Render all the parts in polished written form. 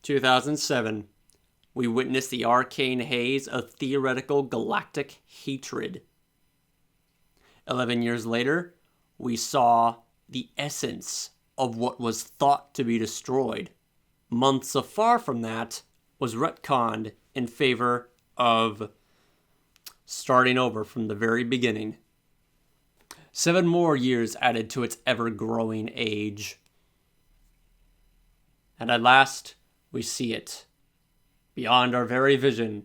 2007, we witnessed the arcane haze of theoretical galactic hatred. 11 years later, we saw the essence of what was thought to be destroyed. Months afar from that was retconned in favor of starting over from the very beginning. 7 more years added to its ever-growing age. And at last, we see it. Beyond our very vision,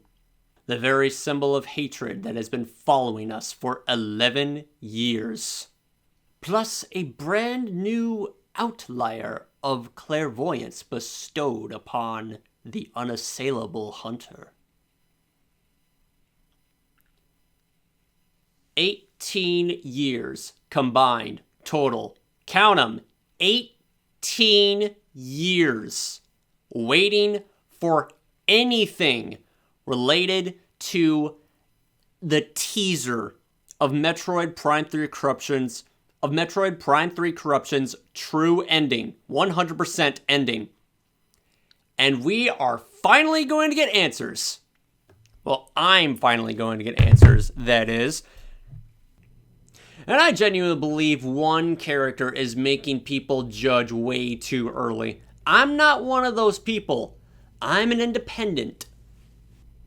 the very symbol of hatred that has been following us for 11 years. Plus a brand new outlier of clairvoyance bestowed upon the unassailable hunter. 18 years combined, total. Count them. 18 years waiting for anything related to the teaser of Metroid Prime 3 Corruption's true ending, 100% ending. And we are finally going to get answers. Well, I'm finally going to get answers, that is. And I genuinely believe one character is making people judge way too early. I'm not one of those people. I'm an independent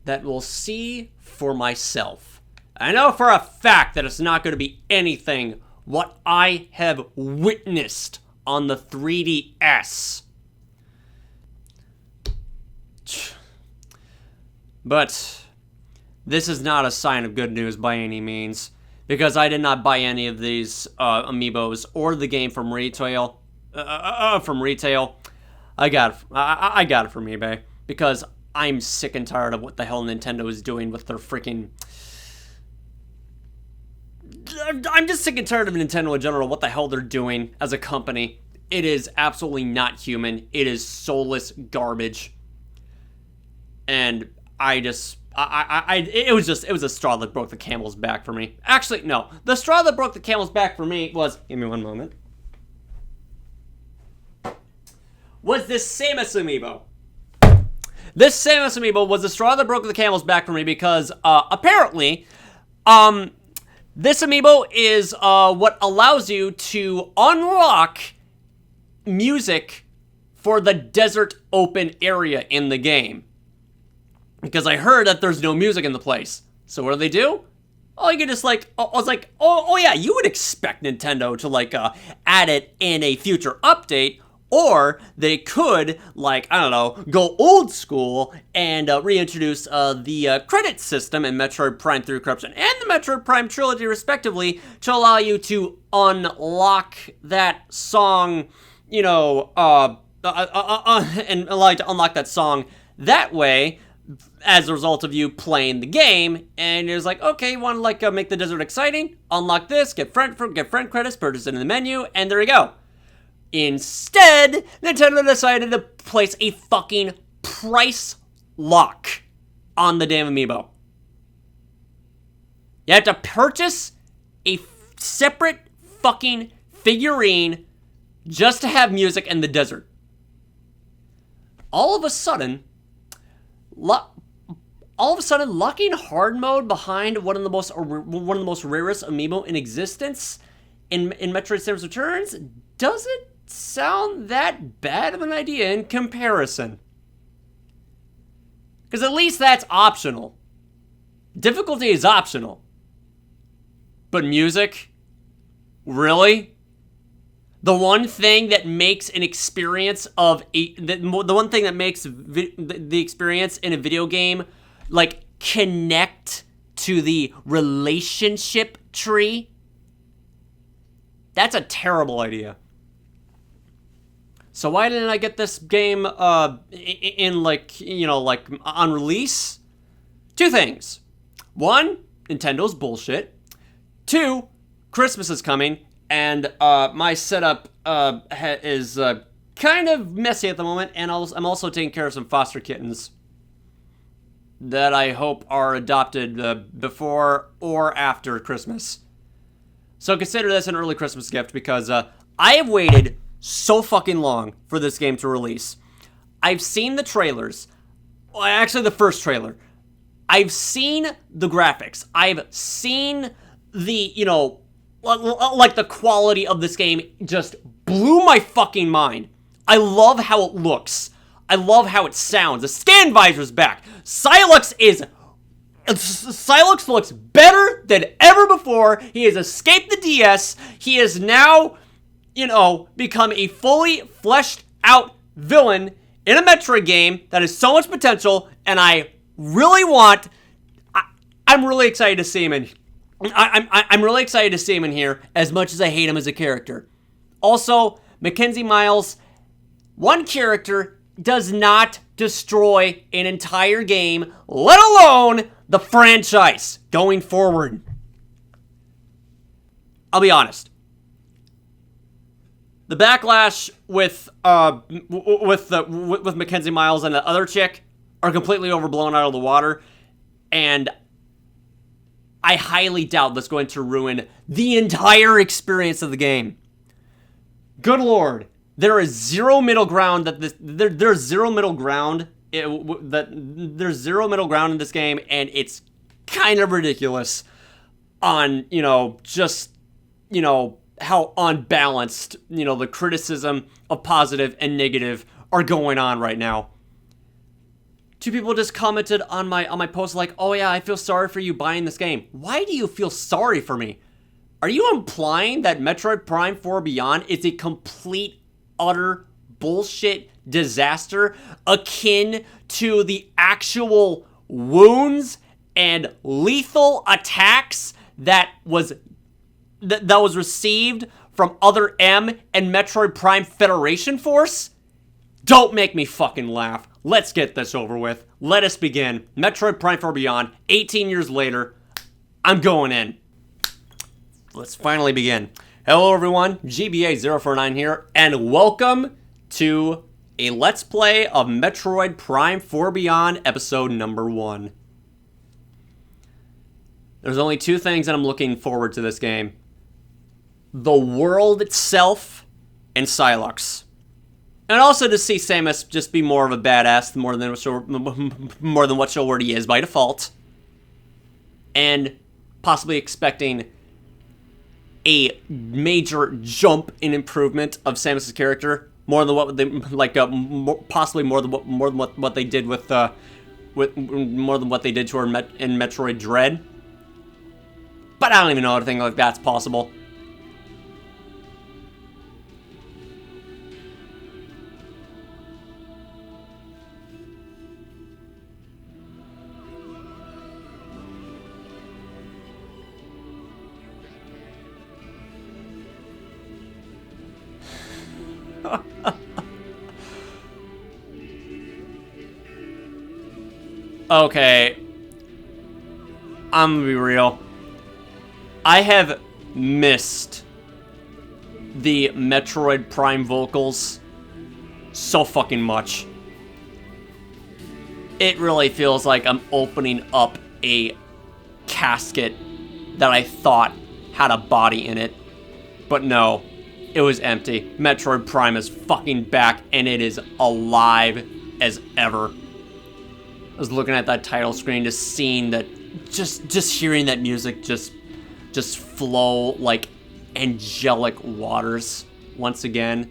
that will see for myself. I know for a fact that it's not going to be anything what I have witnessed on the 3DS. But this is not a sign of good news by any means, because I did not buy any of these amiibos or the game from retail. I got it from eBay because I'm sick and tired of what the hell Nintendo is doing with their freaking... I'm just sick and tired of Nintendo in general, what the hell they're doing as a company. It is absolutely not human. It is soulless garbage. And it was a straw that broke the camel's back for me. Actually, no. The straw that broke the camel's back for me was... Give me one moment. Was this Samus amiibo. This Samus amiibo was the straw that broke the camel's back for me because, apparently, this amiibo is, what allows you to unlock music for the desert open area in the game. Because I heard that there's no music in the place. So what do? Oh, you can just I was like, oh yeah, you would expect Nintendo to add it in a future update, or they could I don't know, go old school and reintroduce the credit system in Metroid Prime 3 Corruption and the Metroid Prime trilogy respectively to allow you to unlock that song, and allow you to unlock that song that way. As a result of you playing the game, and it was like, okay, you want to make the desert exciting? Unlock this, get friend credits, purchase it in the menu, and there you go. Instead, Nintendo decided to place a fucking price lock on the damn amiibo. You have to purchase a separate fucking figurine just to have music in the desert. All of a sudden, locking hard mode behind one of the most rarest amiibo in existence in Metroid Samus Returns doesn't sound that bad of an idea in comparison. Because at least that's optional. Difficulty is optional. But music? Really? The one thing that makes an experience the one thing that makes the experience in a video game connect to the relationship tree, that's a terrible idea. So why didn't I get this game on release? 2 things. 1, Nintendo's bullshit. 2, Christmas is coming. And my setup is kind of messy at the moment, and I'm also taking care of some foster kittens that I hope are adopted before or after Christmas. So consider this an early Christmas gift, because I have waited so fucking long for this game to release. I've seen the trailers. Well, actually, the first trailer. I've seen the graphics. I've seen the, like the quality of this game just blew my fucking mind. I love how it looks. I love how it sounds. The scan visor's back. Sylux looks better than ever before. He has escaped the DS. He has now, become a fully fleshed out villain in a Metroid game that has so much potential, and I really want. I'm really excited to see him in. I'm really excited to see him in here as much as I hate him as a character. Also, Mackenzie Miles, one character does not destroy an entire game, let alone the franchise going forward. I'll be honest. The backlash with Mackenzie Miles and the other chick are completely overblown out of the water, and I highly doubt that's going to ruin the entire experience of the game. Good Lord, there is zero middle ground there's zero middle ground there's zero middle ground in this game, and it's kind of ridiculous on, how unbalanced, the criticism of positive and negative are going on right now. Two people just commented on my post like, oh yeah, I feel sorry for you buying this game. Why do you feel sorry for me? Are you implying that Metroid Prime 4 Beyond is a complete, utter bullshit disaster akin to the actual wounds and lethal attacks that was received from Other M and Metroid Prime Federation Force? Don't make me fucking laugh. Let's get this over with. Let us begin. Metroid Prime 4 Beyond, 18 years later. I'm going in. Let's finally begin. Hello everyone, GBA049 here, and welcome to a Let's Play of Metroid Prime 4 Beyond, episode number 1. There's only two things that I'm looking forward to this game. The world itself and Sylux. And also to see Samus just be more of a badass more than what she already is by default. And possibly expecting a major jump in improvement of Samus's character, more than what they possibly more than what they did with more than what they did to her in Metroid Dread. But I don't even know if anything like that's possible. Okay, I'm gonna be real. I have missed the Metroid Prime vocals so fucking much. It really feels like I'm opening up a casket that I thought had a body in it, but no, it was empty. Metroid Prime is fucking back, and it is alive as ever. I was looking at that title screen, just seeing that, just hearing that music just flow like angelic waters once again.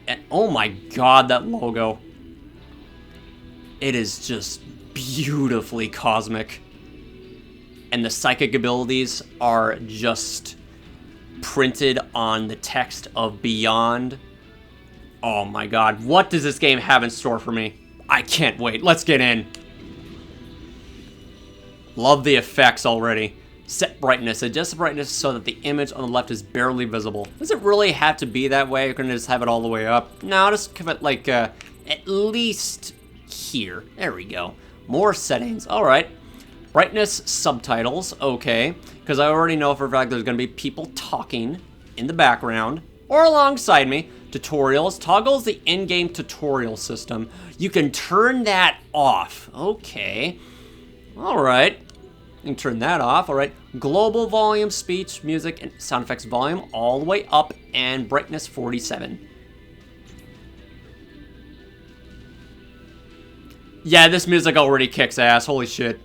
And oh my god, that logo. It is just beautifully cosmic. And the psychic abilities are just printed on the text of Beyond. Oh my god, what does this game have in store for me? I can't wait. Let's get in. Love the effects already. Set brightness. Adjust the brightness so that the image on the left is barely visible. Does it really have to be that way? You're going to just have it all the way up? No, just give it like at least here. There we go. More settings. All right. Brightness, subtitles. Okay. Because I already know for a fact there's going to be people talking in the background or alongside me. Tutorials. Toggles the in-game tutorial system. You can turn that off. Okay. All right. You can turn that off. All right. Global volume, speech, music, and sound effects volume all the way up, and brightness 47. Yeah, this music already kicks ass. Holy shit.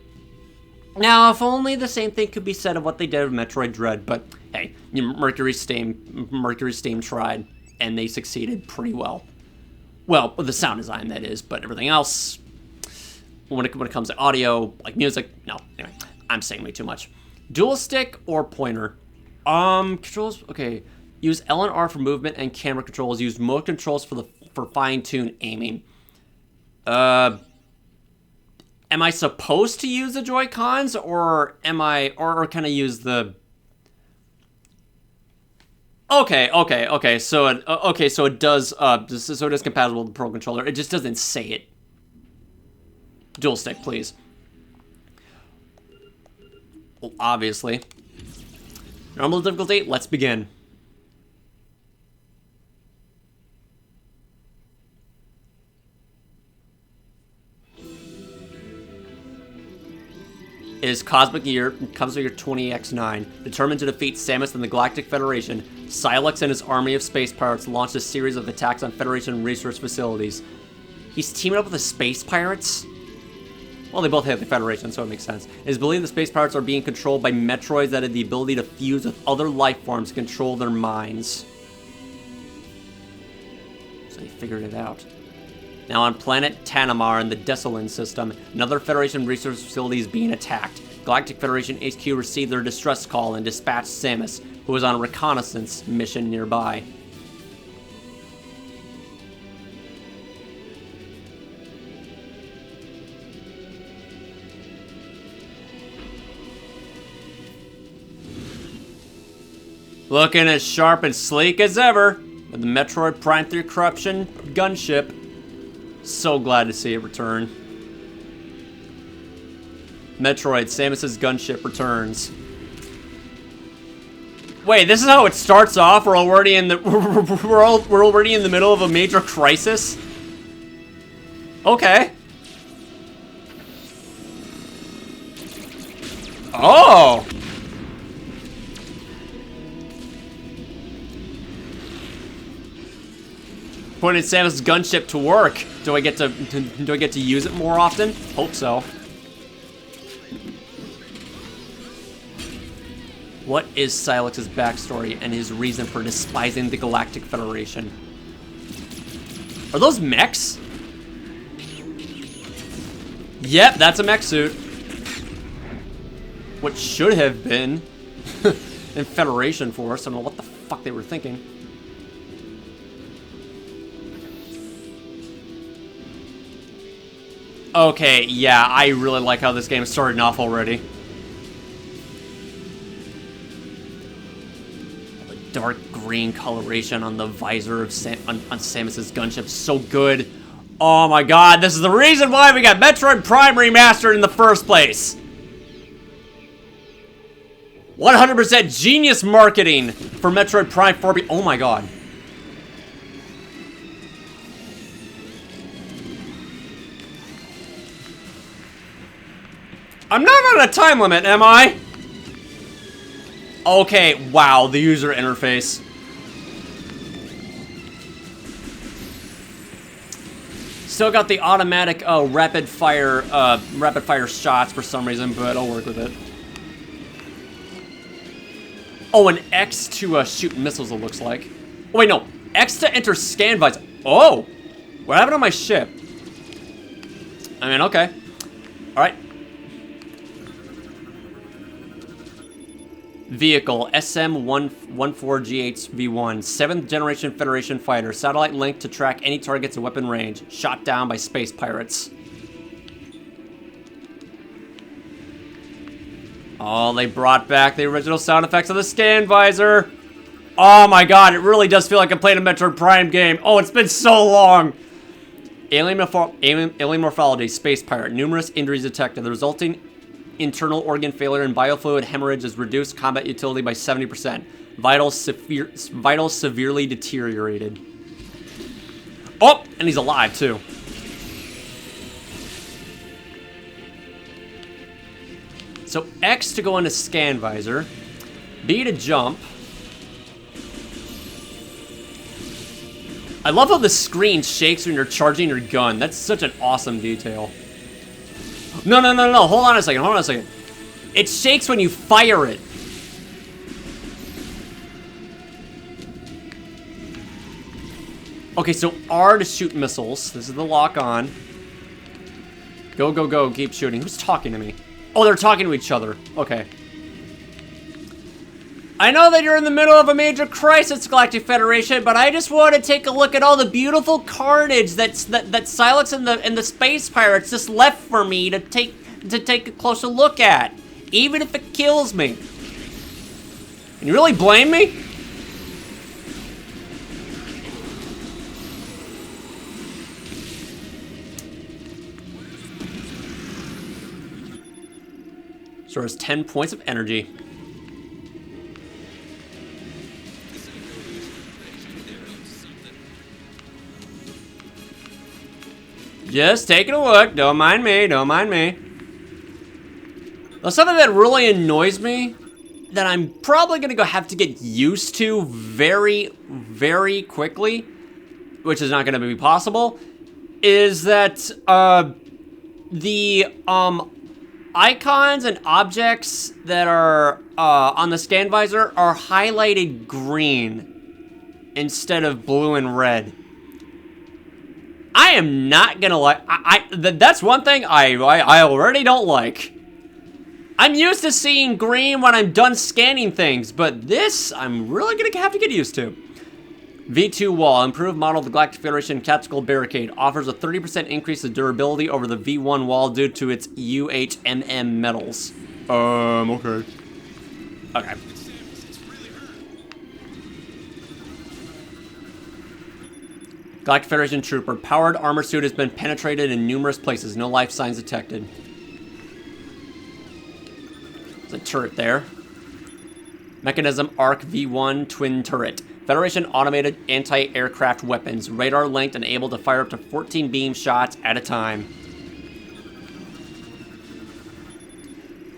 Now, if only the same thing could be said of what they did with Metroid Dread, but hey, Mercury Steam tried, and they succeeded pretty well. Well, with the sound design, that is, but everything else, when it comes to audio, like music, no. Anyway, I'm saying way too much. Dual stick or pointer? Controls, okay. Use L and R for movement and camera controls. Use mode controls for fine-tune aiming. Am I supposed to use the Joy-Cons, or can I use the... Okay, so it does, so it is compatible with the Pro Controller. It just doesn't say it. Dual stick, please. Well, obviously. Normal difficulty, let's begin. It is Cosmic Year 20X9. Determined to defeat Samus and the Galactic Federation, Sylux and his army of space pirates launched a series of attacks on Federation resource facilities. He's teaming up with the space pirates? Well, they both hate the Federation, so it makes sense. It is believed the space pirates are being controlled by Metroids that have the ability to fuse with other life forms to control their minds. So they figured it out. Now on planet Tanamar in the Desolin system, another Federation resource facility is being attacked. Galactic Federation HQ received their distress call and dispatched Samus, who was on a reconnaissance mission nearby. Looking as sharp and sleek as ever, with the Metroid Prime 3 Corruption gunship. So glad to see it return. Metroid, Samus's gunship returns. Wait, this is how it starts off? We're already in the we're already in the middle of a major crisis? Okay. Oh. Putting Samus's gunship to work. Do I get to use it more often? Hope so. What is Sylux's backstory and his reason for despising the Galactic Federation? Are those mechs? Yep, that's a mech suit. What should have been in Federation Force. I don't know what the fuck they were thinking. Okay, yeah, I really like how this game is starting off already. The dark green coloration on the visor of on Samus's gunship, so good. Oh my god, this is the reason why we got Metroid Prime Remastered in the first place. 100% genius marketing for Metroid Prime 4B. Oh my god. I'm not on a time limit, am I? Okay, wow, the user interface. Still got the automatic rapid fire shots for some reason, but I'll work with it. Oh, an X to shoot missiles, it looks like. Oh, wait, no. X to enter scan visor. Oh! What happened on my ship? I mean, okay. Alright. Vehicle, SM-14GH-V1, 7th generation Federation fighter. Satellite link to track any targets in weapon range. Shot down by space pirates. Oh, they brought back the original sound effects of the scan visor. Oh my god, it really does feel like I'm playing a Metroid Prime game. Oh, it's been so long. Alien morphology, space pirate. Numerous injuries detected. The resulting internal organ failure and biofluid hemorrhage has reduced combat utility by 70%. Vitals severely deteriorated. Oh, and he's alive too. So X to go into scan visor, B to jump. I love how the screen shakes when you're charging your gun. That's such an awesome detail. No, no, no, no. Hold on a second. Hold on a second. It shakes when you fire it. Okay, so R to shoot missiles. This is the lock on. Go, go, go. Keep shooting. Who's talking to me? Oh, they're talking to each other. Okay. I know that you're in the middle of a major crisis, Galactic Federation, but I just want to take a look at all the beautiful carnage that Sylux and the space pirates just left for me to take a closer look at, even if it kills me. And you really blame me? So there's 10 points of energy. Just taking a look. Don't mind me. Don't mind me. Now, something that really annoys me, that I'm probably going to have to get used to very, very quickly, which is not going to be possible, is that the icons and objects that are on the stand visor are highlighted green instead of blue and red. I am not gonna like. That's one thing I already don't like. I'm used to seeing green when I'm done scanning things, but this I'm really gonna have to get used to. V2 wall, improved model of the Galactic Federation tactical barricade, offers a 30% increase in durability over the V1 wall due to its UHMM metals. Okay. Okay. Galactic Federation trooper. Powered armor suit has been penetrated in numerous places. No life signs detected. There's a turret there. Mechanism Arc V1 twin turret. Federation automated anti-aircraft weapons. Radar linked and able to fire up to 14 beam shots at a time.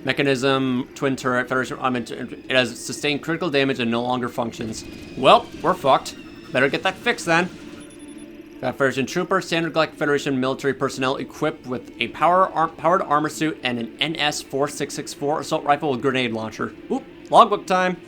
Mechanism twin turret. Federation automated. It has sustained critical damage and no longer functions. Well, we're fucked. Better get that fixed then. Galactic Federation trooper, standard Galactic Federation military personnel equipped with a powered armor suit and an NS-4664 assault rifle with grenade launcher. Oop, logbook time.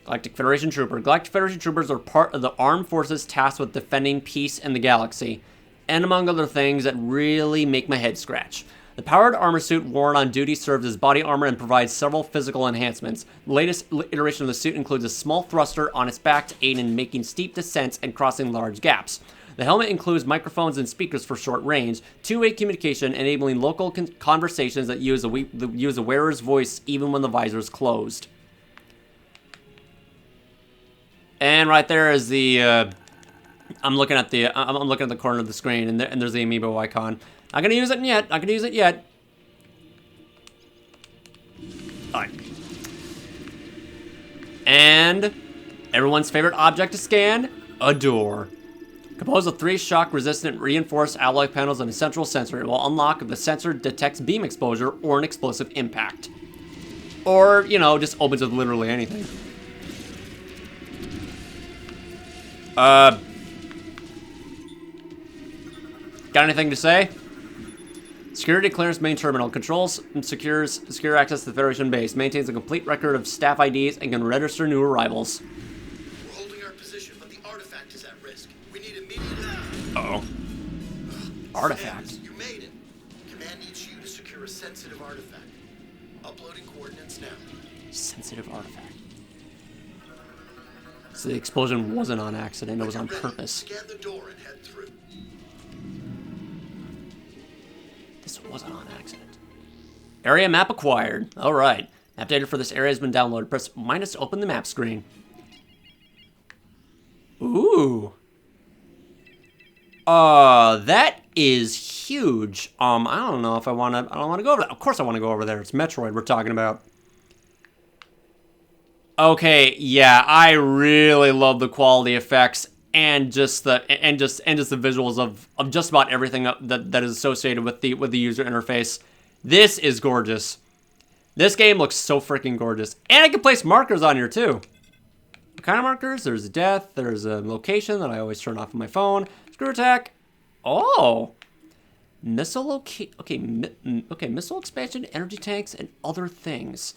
Galactic Federation trooper. Galactic Federation troopers are part of the armed forces tasked with defending peace in the galaxy, and among other things that really make my head scratch. The powered armor suit worn on duty serves as body armor and provides several physical enhancements. The latest iteration of the suit includes a small thruster on its back to aid in making steep descents and crossing large gaps. The helmet includes microphones and speakers for short range, two-way communication, enabling local conversations that use a wearer's voice even when the visor is closed. And right there is the. I'm looking at the corner of the screen, and there's the amiibo icon. Not gonna use it yet. Not gonna use it yet. Alright. And everyone's favorite object to scan, a door. Composed of 3 shock-resistant reinforced alloy panels and a central sensor. It will unlock if the sensor detects beam exposure or an explosive impact. Or, you know, just opens with literally anything. Got anything to say? Security clearance main terminal. Controls and secure access to the Federation base. Maintains a complete record of staff IDs and can register new arrivals. We're holding our position, but the artifact is at risk. We need immediate... Uh-oh. Artifact? You made it. Command needs you to secure a sensitive artifact. Uploading coordinates now. Sensitive artifact. So the explosion wasn't on accident, it was on purpose. Scan the door and head through. This wasn't on accident. Area map acquired. Alright. Map data for this area has been downloaded. Press minus to open the map screen. Ooh. That is huge. I don't know if I don't want to go over that. Of course I want to go over there. It's Metroid we're talking about. Okay, yeah, I really love the quality effects and just the visuals of just about everything that is associated with the user interface. This is gorgeous. This game looks so freaking gorgeous. And I can place markers on here too. What kind of markers? There's death, there's a location that I always turn off on my phone. Screw attack. Oh. Okay, missile expansion, energy tanks, and other things.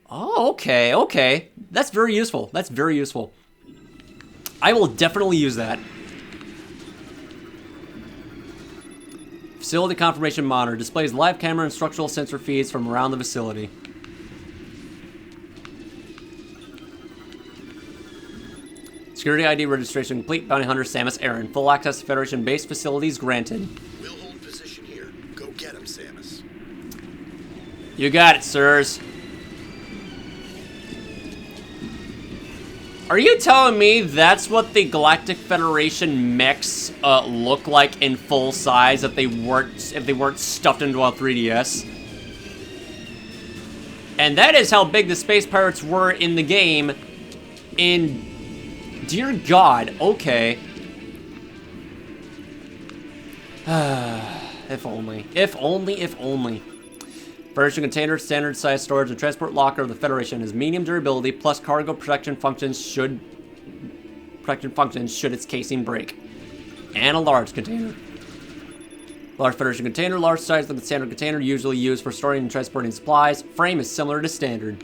Oh, okay. That's very useful. That's very useful. I will definitely use that. Facility confirmation monitor displays live camera and structural sensor feeds from around the facility. Security ID registration complete. Bounty Hunter Samus Aran. Full access to Federation base facilities granted. We'll hold position here. Go get him, Samus. You got it, sirs. Are you telling me that's what the Galactic Federation mechs look like in full size if they weren't stuffed into a 3DS? And that is how big the Space Pirates were in the game. Dear God, okay. If only. Federation container, standard size storage, and transport locker of the Federation is medium durability plus cargo protection functions should its casing break. And a large container. Large Federation container, large size of the standard container, usually used for storing and transporting supplies. Frame is similar to standard.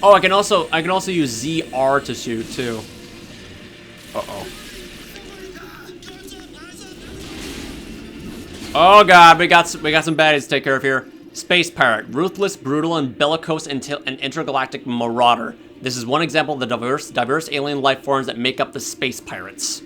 Oh, I can also use ZR to shoot too. Uh-oh. Oh god, we got some baddies to take care of here. Space Pirate, ruthless, brutal, and bellicose and intergalactic marauder. This is one example of the diverse alien life forms that make up the Space Pirates.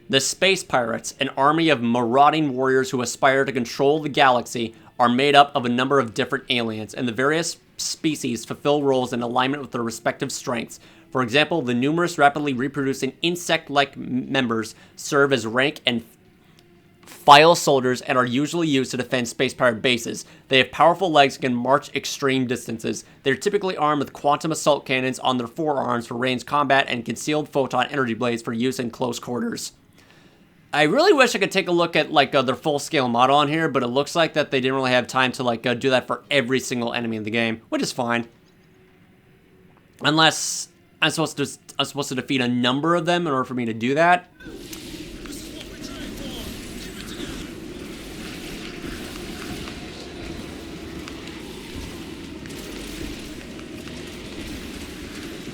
The Space Pirates, an army of marauding warriors who aspire to control the galaxy, are made up of a number of different aliens, and the various species fulfill roles in alignment with their respective strengths. For example, the numerous rapidly reproducing insect-like members serve as rank and file soldiers and are usually used to defend Space Pirate bases. They have powerful legs and can march extreme distances. They're typically armed with quantum assault cannons on their forearms for ranged combat and concealed photon energy blades for use in close quarters. I really wish I could take a look at their full-scale model on here, but it looks like that they didn't really have time to do that for every single enemy in the game, which is fine. Unless I'm supposed to defeat a number of them in order for me to do that.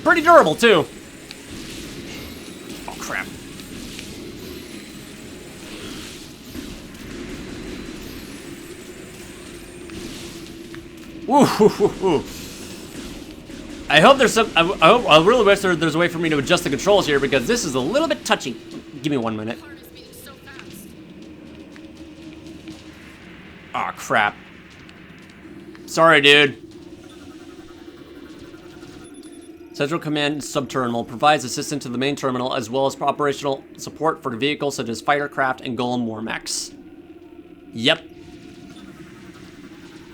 Pretty durable, too. Oh, crap. Woo. I hope there's some. I really wish there's a way for me to adjust the controls here because this is a little bit touchy. Give me 1 minute. Aw, crap. Sorry, dude. Central Command Subterminal provides assistance to the main terminal as well as operational support for vehicles such as fighter craft and Golem war mechs. Yep.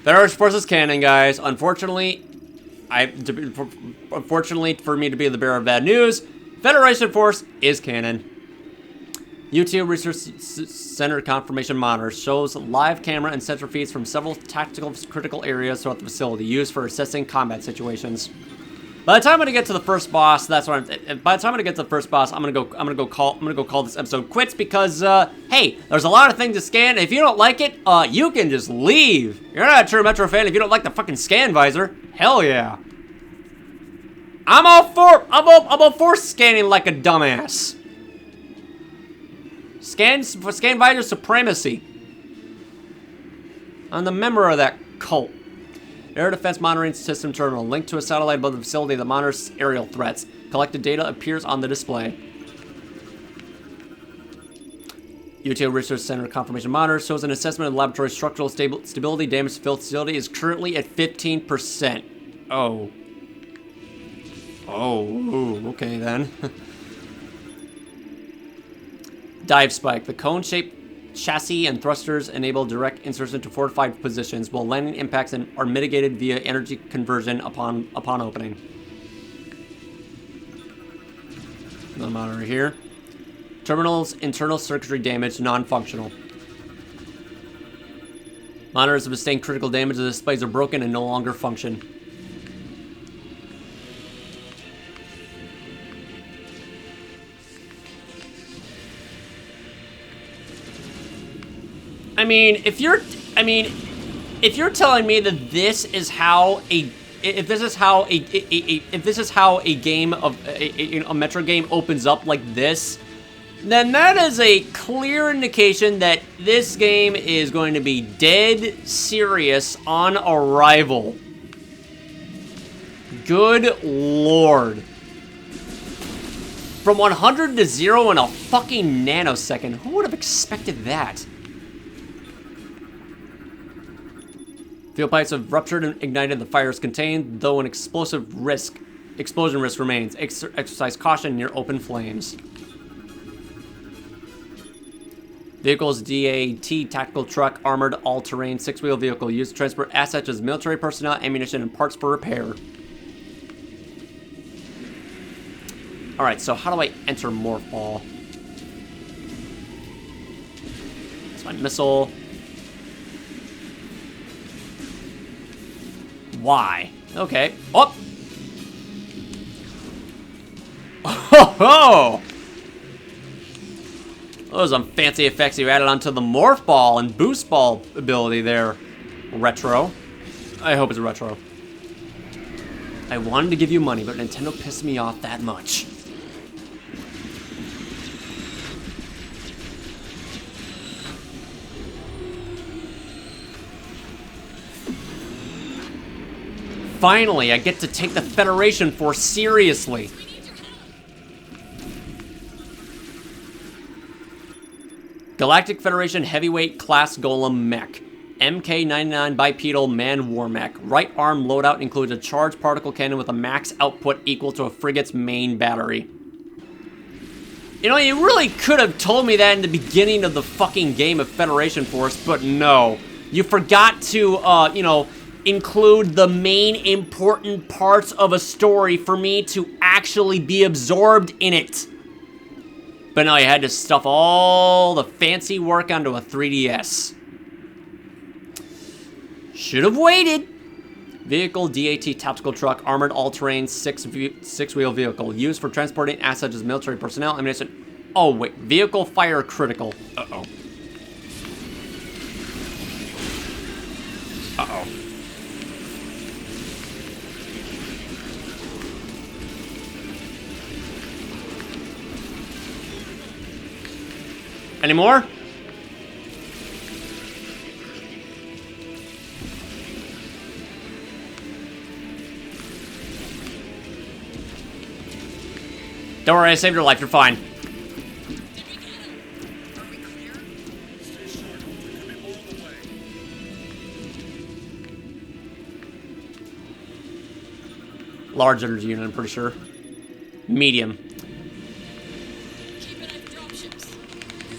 Federation Force is canon, guys. Unfortunately for me to be the bearer of bad news, Federation Force is canon. UTO Research Center confirmation monitor shows live camera and sensor feeds from several tactical critical areas throughout the facility used for assessing combat situations. By the time I'm gonna get to the first boss, I'm gonna go call this episode quits because hey, there's a lot of things to scan. If you don't like it, you can just leave. You're not a true Metro fan if you don't like the fucking scan visor. Hell yeah. I'm all for scanning like a dumbass. Scan visor supremacy. I'm the member of that cult. Air Defense Monitoring System Terminal, linked to a satellite above the facility that monitors aerial threats. Collected data appears on the display. UTO Research Center Confirmation Monitor shows an assessment of laboratory structural stability. Damage to the facility is currently at 15%. Oh. Oh, okay then. Dive Spike. The cone-shaped chassis and thrusters enable direct insertion to fortified positions, while landing impacts are mitigated via energy conversion upon opening. The monitor here. Terminal's internal circuitry damage non-functional. Monitors have sustained critical damage. The displays are broken and no longer function. I mean, if you're telling me that this is how a game of a Metro game opens up like this, then that is a clear indication that this game is going to be dead serious on arrival. Good lord. From 100 to 0 in a fucking nanosecond. Who would have expected that? Fuel pipes have ruptured and ignited. The fire is contained, though an explosion risk remains. Exercise caution near open flames. Vehicles: DAT tactical truck, armored all-terrain 6-wheel vehicle used to transport assets as military personnel, ammunition, and parts for repair. All right, so how do I enter Morph Ball? That's my missile. Why? Okay. Oh! Oh ho! Those are some fancy effects you added onto the Morph Ball and Boost Ball ability there. Retro. I hope it's retro. I wanted to give you money, but Nintendo pissed me off that much. Finally, I get to take the Federation Force seriously. Galactic Federation Heavyweight Class Golem Mech. MK-99 Bipedal Man War Mech. Right arm loadout includes a charged particle cannon with a max output equal to a frigate's main battery. You know, you really could have told me that in the beginning of the fucking game of Federation Force, but no. You forgot to, you know, include the main important parts of a story for me to actually be absorbed in it. But no, you had to stuff all the fancy work onto a 3DS. Should have waited. Vehicle: DAT tactical truck, armored all-terrain 6-wheel vehicle used for transporting assets as military personnel, ammunition. Oh wait, vehicle fire critical. Uh-oh. Uh-oh. Any more? Don't worry, I saved your life. You're fine. Large energy unit, I'm pretty sure. Medium.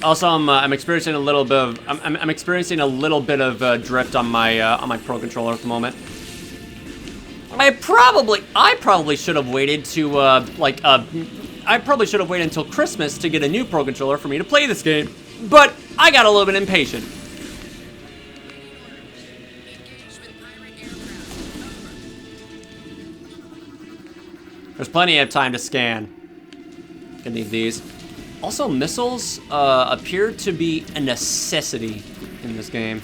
Also, I'm experiencing a little bit of I'm experiencing a little bit of drift on my Pro controller at the moment. I probably should have waited to I probably should have waited until Christmas to get a new Pro controller for me to play this game, but I got a little bit impatient. There's plenty of time to scan. Gonna need these. Also, missiles appear to be a necessity in this game.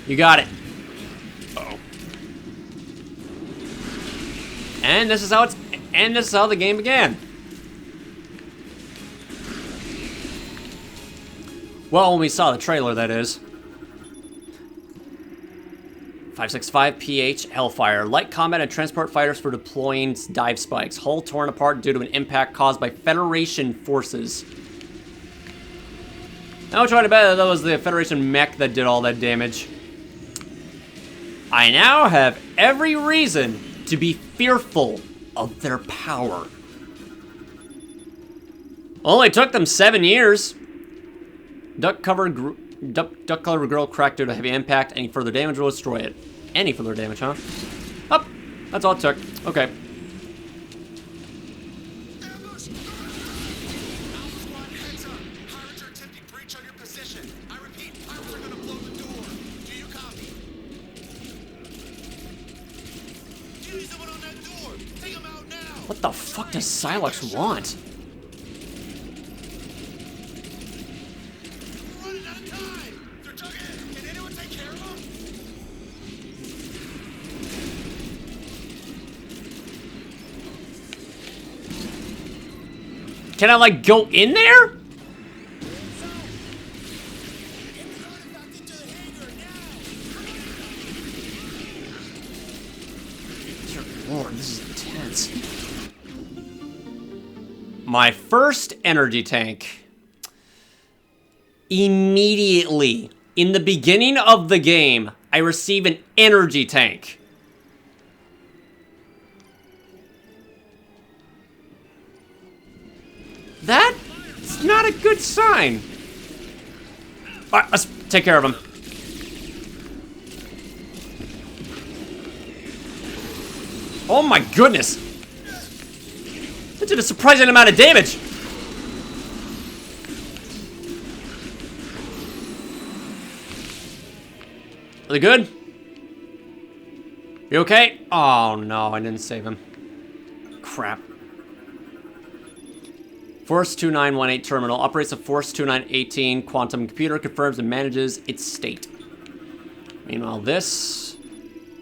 You got it. Uh-oh. And this is how the game began. Well, when we saw the trailer, that is. 565 PH Hellfire. Light combat and transport fighters for deploying dive spikes. Hull torn apart due to an impact caused by Federation forces. Now trying to bet that was the Federation mech that did all that damage. I now have every reason to be fearful of their power. Only took them 7 years. Duck-covered grill cracked due to heavy impact. Any further damage will destroy it. Any further damage, huh? Oh, that's all it took. Okay. What the fuck does Sylux want? Can I, like, go in there? Dear Lord, this is intense. My first energy tank. Immediately, in the beginning of the game, I receive an energy tank. That's not a good sign. All right, let's take care of him. Oh my goodness. That did a surprising amount of damage. Are they good? You okay? Oh no, I didn't save him. Crap. Force 2918 terminal operates a Force 2918 quantum computer, confirms and manages its state. Meanwhile, this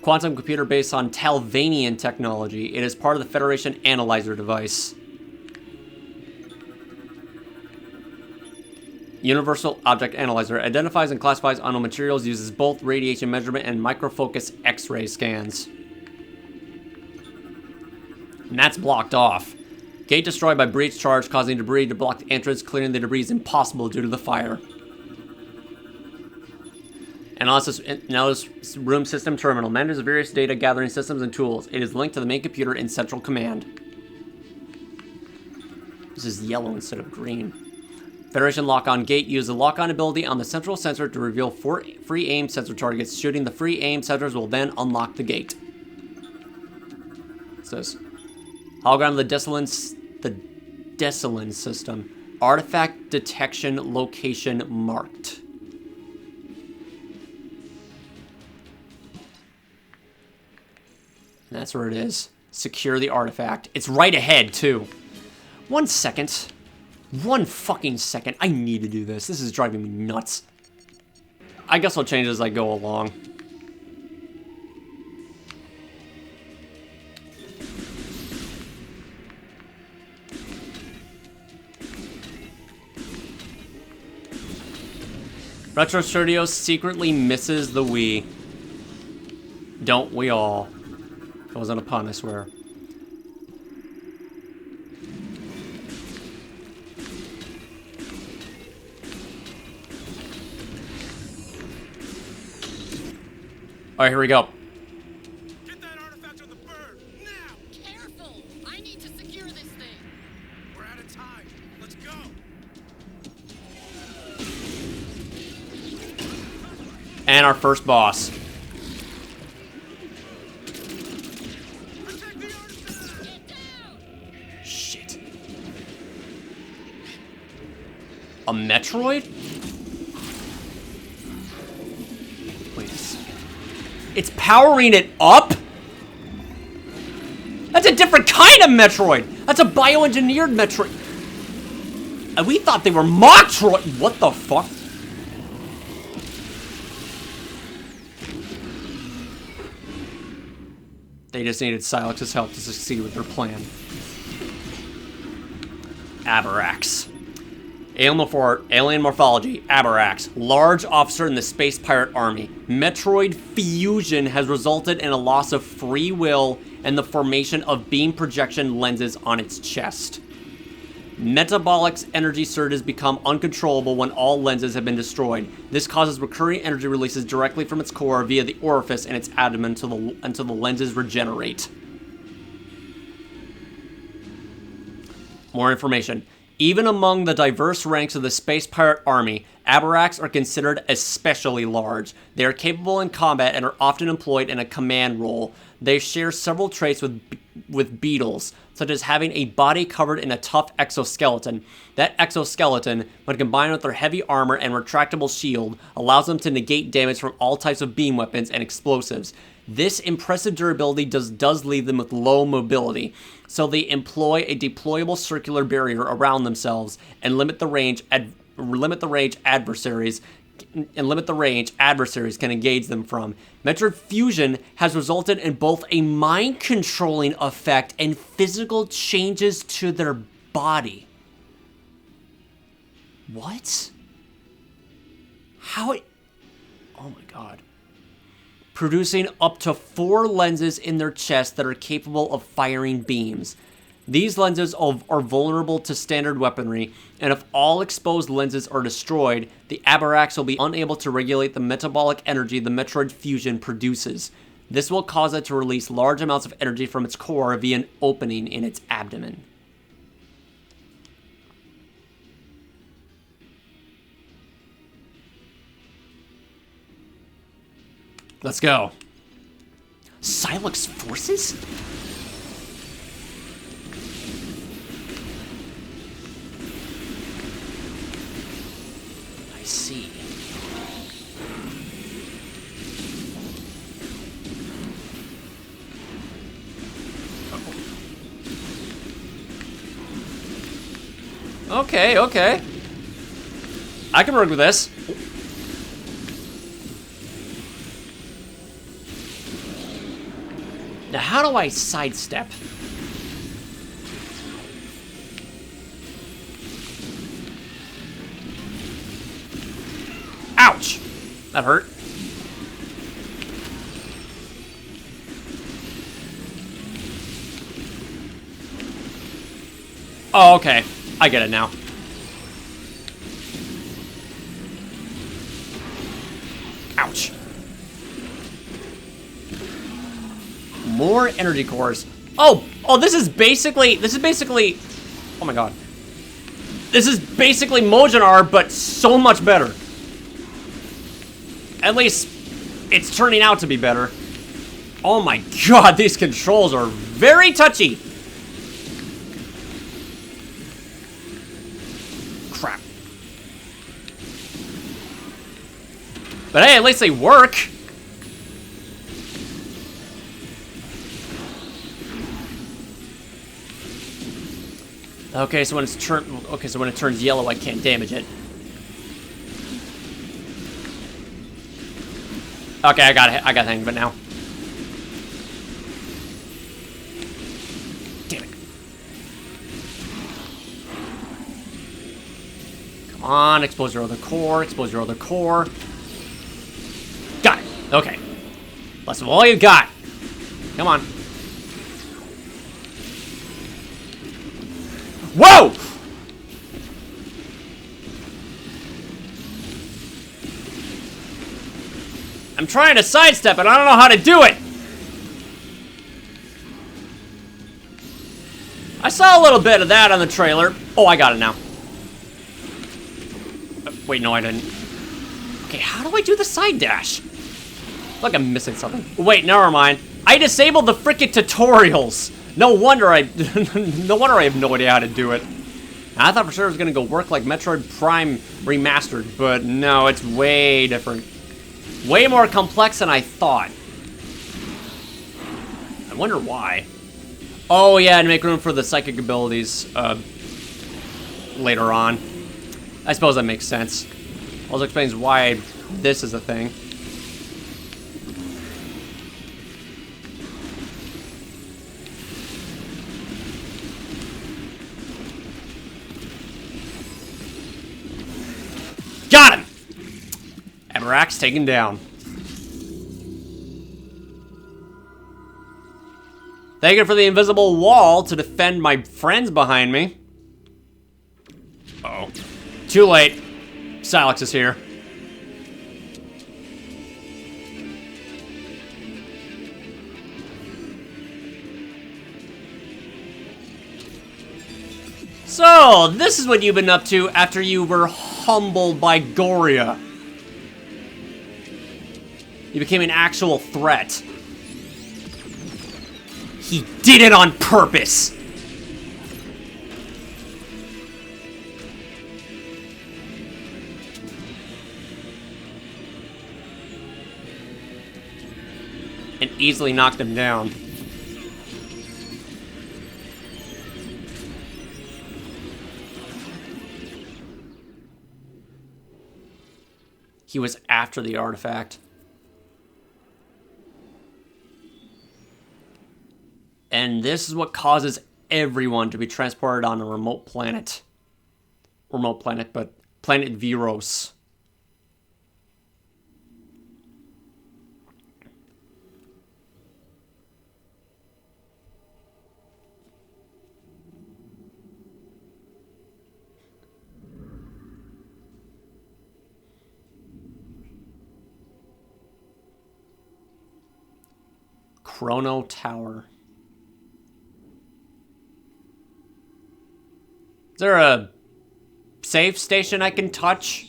quantum computer based on Talvanian technology. It is part of the Federation analyzer device. Universal Object Analyzer identifies and classifies unknown materials, uses both radiation measurement and microfocus X-ray scans. And that's blocked off. Gate destroyed by breach charge, causing debris to block the entrance. Clearing the debris is impossible due to the fire. Analysis room system terminal manages various data gathering systems and tools. It is linked to the main computer in central command. This is yellow instead of green. Federation lock-on gate uses the lock-on ability on the central sensor to reveal 4 free aim sensor targets. Shooting the free aim sensors will then unlock the gate. What's this? Hologram of the Desolin system. Artifact detection location marked. And that's where it is. Secure the artifact. It's right ahead, too. 1 second. 1 fucking second. I need to do this. This is driving me nuts. I guess I'll change as I go along. Retro Studio secretly misses the Wii. Don't we all? That wasn't a pun, I swear. Alright, here we go. Get that artifact on the bird, now! Careful! I need to secure this thing. We're out of time. Let's go. And our first boss. Protect the artifact! Get down! Shit. A Metroid? Wait a second. It's powering it up? That's a different kind of Metroid! That's a bioengineered Metroid. And we thought they were Metroid. What the fuck? They just needed Sylux's help to succeed with their plan. Aberax. Alien morphology, Aberax. Large officer in the Space Pirate Army. Metroid fusion has resulted in a loss of free will and the formation of beam projection lenses on its chest. Metabolic energy surges become uncontrollable when all lenses have been destroyed. This causes recurring energy releases directly from its core via the orifice in its abdomen until the lenses regenerate. More information. Even among the diverse ranks of the Space Pirate Army, Aberax are considered especially large. They are capable in combat and are often employed in a command role. They share several traits with beetles, such as having a body covered in a tough exoskeleton. That exoskeleton, when combined with their heavy armor and retractable shield, allows them to negate damage from all types of beam weapons and explosives. This impressive durability does leave them with low mobility, so they employ a deployable circular barrier around themselves and limit the range adversaries can engage them from. Metroid fusion has resulted in both a mind-controlling effect and physical changes to their body. What? How it... Oh my god. Producing up to 4 lenses in their chest that are capable of firing beams. These lenses are vulnerable to standard weaponry, and if all exposed lenses are destroyed, the Aberrax will be unable to regulate the metabolic energy the Metroid fusion produces. This will cause it to release large amounts of energy from its core via an opening in its abdomen. Let's go. Sylux forces? I see. Okay, okay. I can work with this. Now, how do I sidestep? Ouch! That hurt. Oh, okay. I get it now. Ouch. More energy cores. Oh, this is basically, oh my god. This is basically Mojonar, but so much better. At least, it's turning out to be better. Oh my god, these controls are very touchy. Crap. But hey, at least they work. Okay, so when it turns yellow, I can't damage it. Okay, I got the hang of it now. Damn it. Come on, expose your other core, expose your other core. Got it. Okay. Less of all you got. Come on. Whoa! I'm trying to sidestep it. I don't know how to do it. I saw a little bit of that on the trailer. Oh, I got it now. Wait, no, I didn't. Okay, how do I do the side dash? I feel like I'm missing something. Wait, never mind. I disabled the frickin' tutorials. No wonder I have no idea how to do it. I thought for sure it was gonna go work like Metroid Prime Remastered, but no, it's way different. Way more complex than I thought. I wonder why. Oh yeah, to make room for the psychic abilities later on. I suppose that makes sense. Also explains why this is a thing. Got him! Aberrax taken down. Thank you for the invisible wall to defend my friends behind me. Uh-oh. Too late. Sylux is here. So, this is what you've been up to after you were humbled by Goria. You became an actual threat. He did it on purpose! An easily knocked him down. He was after the artifact. And this is what causes everyone to be transported on a remote planet. Remote planet, but planet Viros. Chrono Tower. Is there a save station I can touch?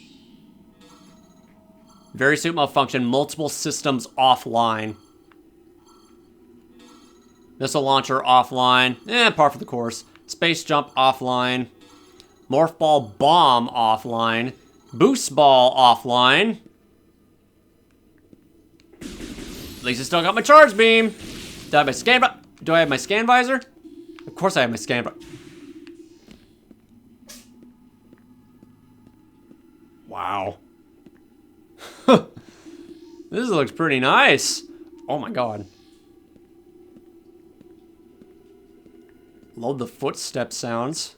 Very suit malfunction. Multiple systems offline. Missile launcher offline. Par for the course. Space jump offline. Morph ball bomb offline. Boost ball offline. At least I still got my charge beam. Do I have my scan? Do I have my scan visor? Of course I have my scan. Wow. This looks pretty nice. Oh my god. Love the footstep sounds.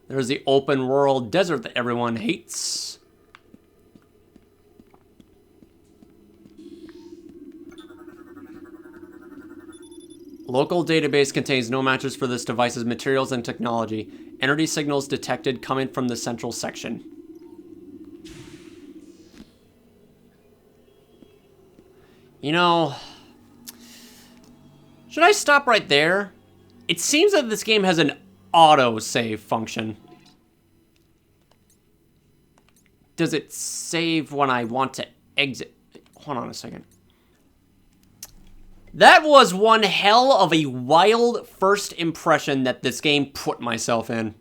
There's the open world desert that everyone hates. Local database contains no matches for this device's materials and technology. Energy signals detected coming from the central section. You know, should I stop right there? It seems that this game has an auto-save function. Does it save when I want to exit? Hold on a second. That was one hell of a wild first impression that this game put myself in.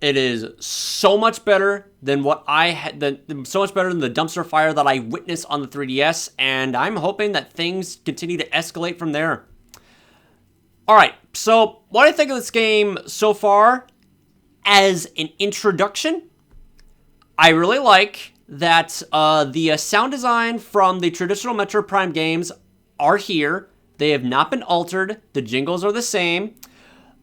It is so much better than what I had, so much better than the dumpster fire that I witnessed on the 3DS, and I'm hoping that things continue to escalate from there. Alright, so what do I think of this game so far? As an introduction, I really like that the sound design from the traditional Metroid Prime games are here. They have not been altered. The jingles are the same.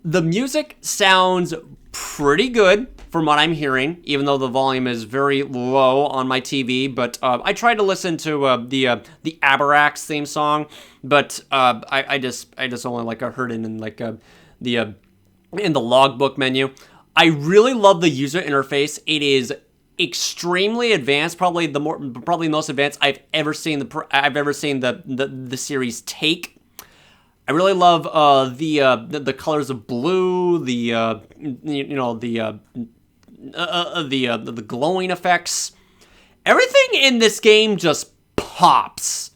The music sounds pretty good from what I'm hearing, even though the volume is very low on my TV. But I tried to listen to the Aberax theme song, but I just only like heard it in like in the logbook menu. I really love the user interface. It is extremely advanced, probably the most advanced I've ever seen the series take. I really love the colors of blue, the glowing effects. Everything in this game just pops,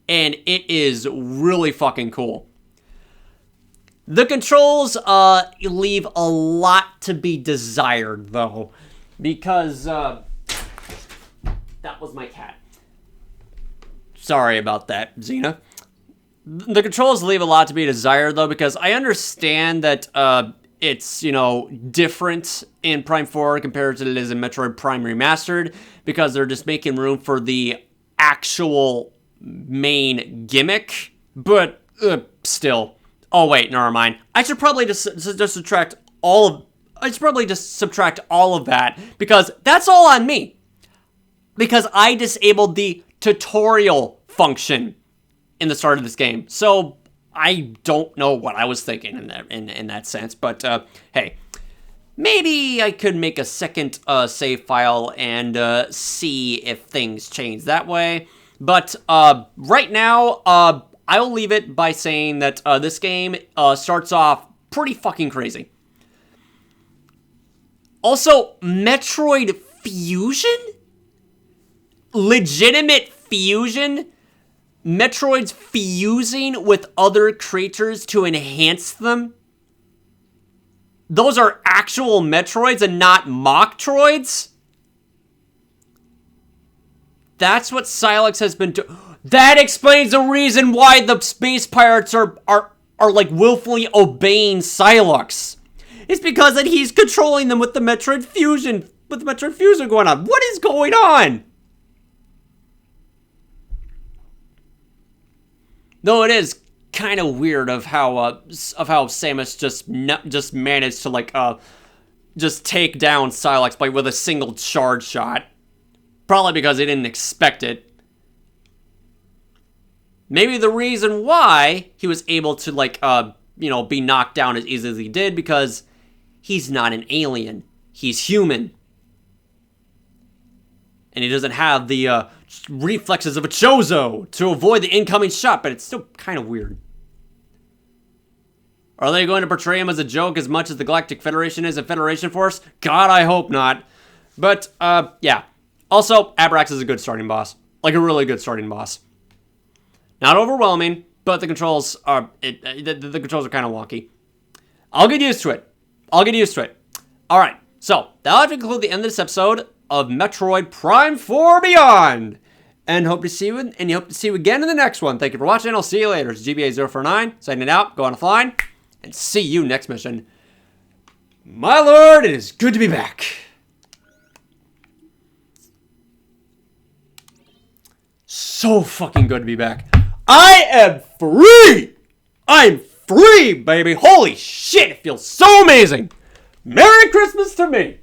and it is really fucking cool. The controls leave a lot to be desired, though, because that was my cat. Sorry about that, Xena. The controls leave a lot to be desired, though, because I understand that it's, different in Prime 4 compared to it is in Metroid Prime Remastered, because they're just making room for the actual main gimmick, but still. Oh, wait, never mind. I should probably just subtract all of that, because that's all on me. Because I disabled the tutorial function in the start of this game. So I don't know what I was thinking in that sense, but hey, maybe I could make a second save file and see if things change that way. But right now, I'll leave it by saying that this game starts off pretty fucking crazy. Also, Metroid fusion? Legitimate fusion? Metroids fusing with other creatures to enhance them? Those are actual Metroids and not mock-troids? That's what Sylux has been doing. That explains the reason why the space pirates are like willfully obeying Sylux. It's because that he's controlling them with the Metroid fusion, going on. What is going on? Though it is kind of weird of how Samus just managed to like just take down Sylux with a single charge shot. Probably because they didn't expect it. Maybe the reason why he was able to, like, be knocked down as easily as he did, because he's not an alien. He's human. And he doesn't have the reflexes of a Chozo to avoid the incoming shot, but it's still kind of weird. Are they going to portray him as a joke as much as the Galactic Federation is a Federation force? God, I hope not. But, yeah. Also, Abrax is a good starting boss. Like, a really good starting boss. Not overwhelming, but the controls are the controls are kind of wonky. I'll get used to it. All right, so that'll have to conclude the end of this episode of Metroid Prime 4 Beyond. And hope to see you again in the next one. Thank you for watching. I'll see you later. It's GBA049 signing out. Go on offline, and see you next mission. My lord, it is good to be back. So fucking good to be back. I am free! I'm free, baby! Holy shit, it feels so amazing! Merry Christmas to me!